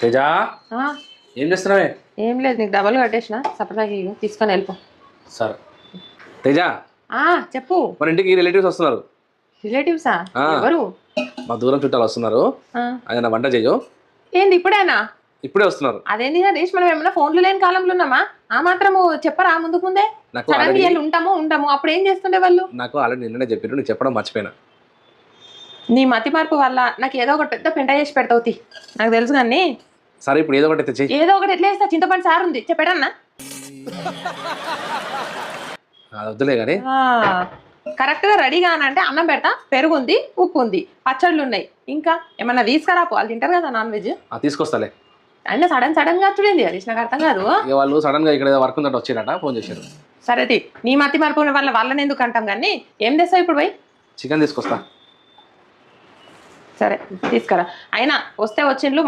తేజ ఆ, ఏం చేస్తున్నావే? ఏం లేదు, నీకు డబ్బులు కట్టేసిన సపరేట్గా తీసుకొని వెళ్ళిపో. సరే తేజ, ఆ, చెప్పు. మన ఇంటికి రిలేటివ్స్ వస్తున్నారు. రిలేటివ్సా? ఆ. ఎవరు? మా దూరం చుట్టాలు వస్తున్నారు. ఆ, ఆయన వంట చేయు. ఏంది ఇప్పుడేనా? ఇప్పుడే వస్తున్నారు. అదేంది హరీష్, మనం ఏమన్నా ఫోన్లు లేని కాలంలో ఉన్నామా? ఆ మాత్రము చెప్పరా ముందుకు ముందే? నాకు సడన్ గా ఆల్రెడీ వెళ్ళి ఉంటాము అప్పుడు ఏం చేస్తుండే వాళ్ళు? నిన్ననే చెప్పారు, నీకు చెప్పడం మర్చిపోయినా. నీ మతి మార్పు వల్ల నాకు ఏదో ఒకటి పెద్ద పెంట చేసి పెడతావు తీ. నాకు తెలుసు కానీ సరే ఇప్పుడు ఏదో ఒకటి తెచ్చి. ఏదో ఒకటి ఎట్లా వేస్తా, చింతపండు సారు ఉంది చెప్పాడన్నా. అది వద్దులే కానీ కరెక్ట్ గా రెడీగా అంటే అన్నం పెడతా, పెరుగు ఉంది, ఉప్పు ఉంది, పచ్చళ్ళు ఉన్నాయి, ఇంకా ఏమన్నా తీసుకురాపో, వాళ్ళు తింటారు కదా నాన్ వెజ్. తీసుకొస్తాలే. అయినా సడన్ గా చూడండి అది నాకు అర్థం కాదు. ఇక వాళ్ళు సడన్ గా ఇక్కడ ఏదో వర్క్ ఉందంటే వచ్చారట, ఫోన్ చేశారు. సరే నీ మతి మరపున వల్ల వాళ్ళని ఎందుకు అంటాం కానీ ఏం తెస్తావు ఇప్పుడు పోయి? చికెన్ తీసుకొస్తా. సరే తీసుకురా, అయినా వస్తే వచ్చిండ్లు